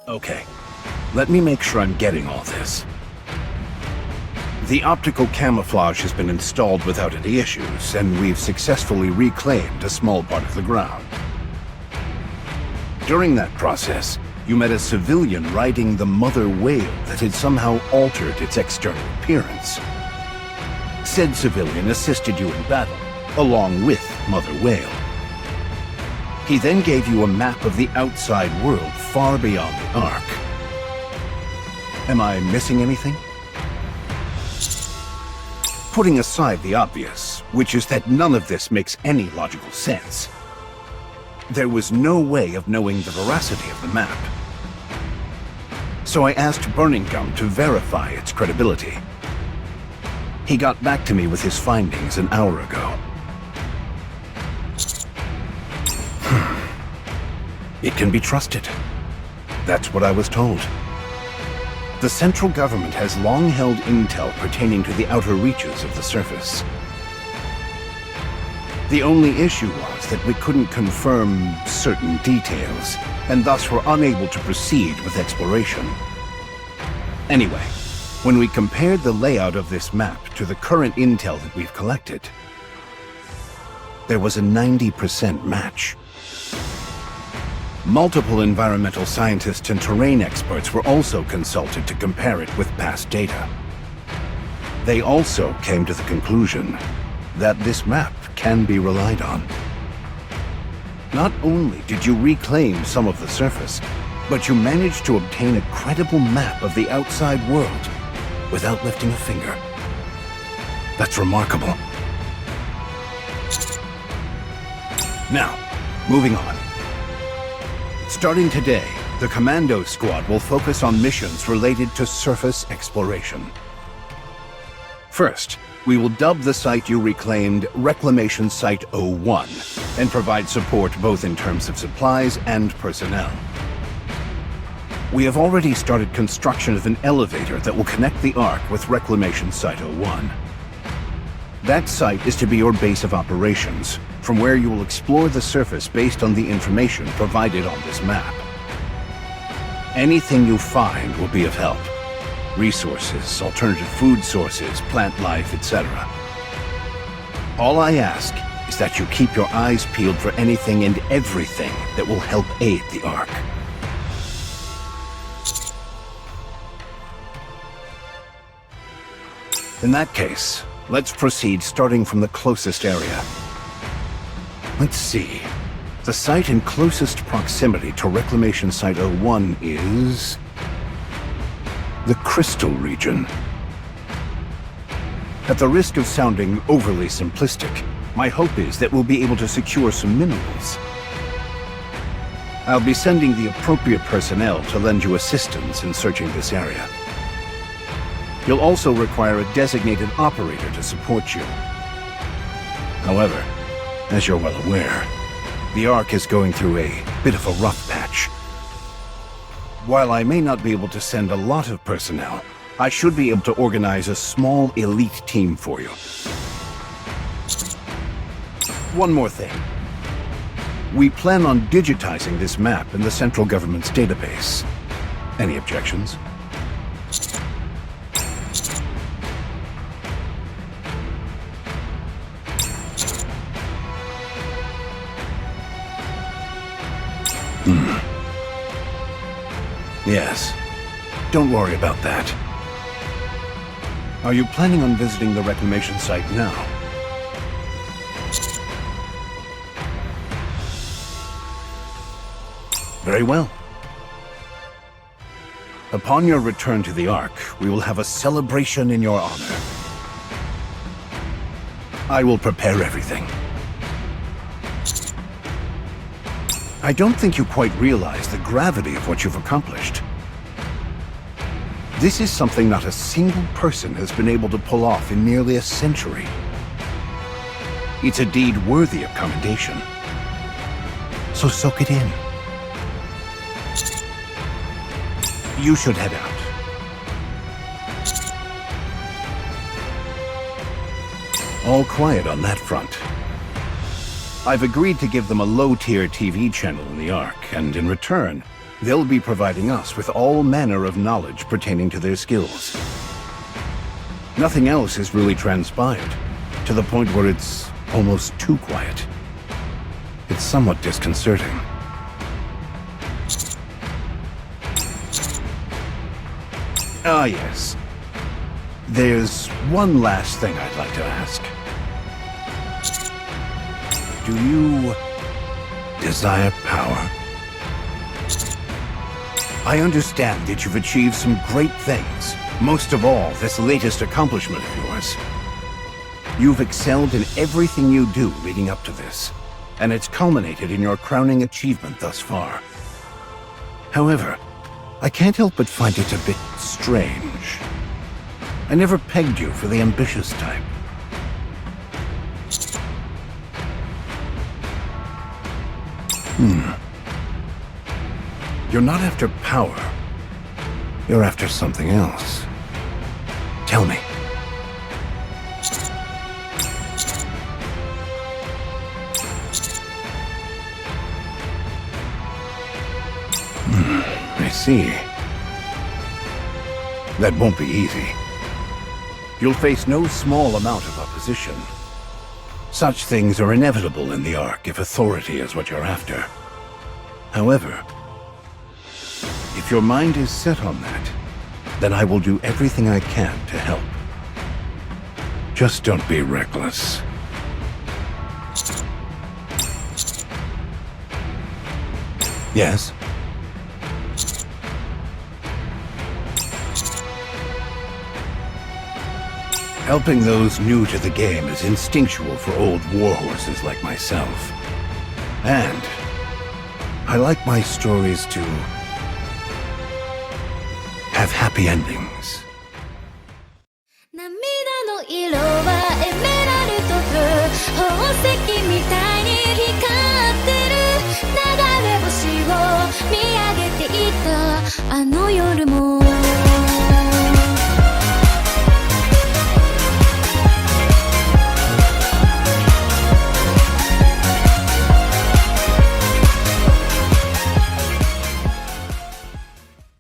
Okay, let me make sure I'm getting all this. The optical camouflage has been installed without any issues, and we've successfully reclaimed a small part of the ground. During that process, you met a civilian riding the mother whale that had somehow altered its external appearance. Said civilian assisted you in battle, along with Mother Whale. He then gave you a map of the outside world far beyond the ARK. Am I missing anything? Putting aside the obvious, which is that none of this makes any logical sense, there was no way of knowing the veracity of the map. So I asked Burning Gum to verify its credibility. He got back to me with his findings an hour ago. It can be trusted. That's what I was told. The central government has long held intel pertaining to the outer reaches of the surface. The only issue was that we couldn't confirm certain details, and thus were unable to proceed with exploration. Anyway, when we compared the layout of this map to the current intel that we've collected, there was a 90% match. Multiple environmental scientists and terrain experts were also consulted to compare it with past data. They also came to the conclusion that this map can be relied on. Not only did you reclaim some of the surface, but you managed to obtain a credible map of the outside world without lifting a finger. That's remarkable. Now, moving on. Starting today, the Commando Squad will focus on missions related to surface exploration. First, we will dub the site you reclaimed Reclamation Site 01 and provide support both in terms of supplies and personnel. We have already started construction of an elevator that will connect the ARK with Reclamation Site 01. That site is to be your base of operations, from where you will explore the surface based on the information provided on this map. Anything you find will be of help. Resources, alternative food sources, plant life, etc. All I ask is that you keep your eyes peeled for anything and everything that will help aid the ARK. In that case, let's proceed starting from the closest area. Let's see. The site in closest proximity to Reclamation Site 01 is the Crystal region. At the risk of sounding overly simplistic, my hope is that we'll be able to secure some minerals. I'll be sending the appropriate personnel to lend you assistance in searching this area. You'll also require a designated operator to support you. However, as you're well aware, the ARK is going through a bit of a rough patch. While I may not be able to send a lot of personnel, I should be able to organize a small elite team for you. One more thing. We plan on digitizing this map in the central government's database. Any objections? Yes. Don't worry about that. Are you planning on visiting the reclamation site now? Very well. Upon your return to the ARK, we will have a celebration in your honor. I will prepare everything. I don't think you quite realize the gravity of what you've accomplished. This is something not a single person has been able to pull off in nearly a century. It's a deed worthy of commendation. So soak it in. You should head out. All quiet on that front. I've agreed to give them a low-tier TV channel in the ARK, and in return, They'll be providing us with all manner of knowledge pertaining to their skills. Nothing else has really transpired, to the point where it's almost too quiet. It's somewhat disconcerting. Ah, yes. There's one last thing I'd like to ask. Do you desire power? I understand that you've achieved some great things. Most of all, this latest accomplishment of yours. You've excelled in everything you do leading up to this, and it's culminated in your crowning achievement thus far. However, I can't help but find it a bit strange. I never pegged you for the ambitious type. You're not after power. You're after something else. Tell me. I see. That won't be easy. You'll face no small amount of opposition. Such things are inevitable in the ARK if authority is what you're after. However, if your mind is set on that, then I will do everything I can to help. Just don't be reckless. Yes? Helping those new to the game is instinctual for old warhorses like myself. And I like my stories to have happy endings. 涙の色はエメラルドブ宝石みたいに光ってる流れ星を見上げていたあの夜も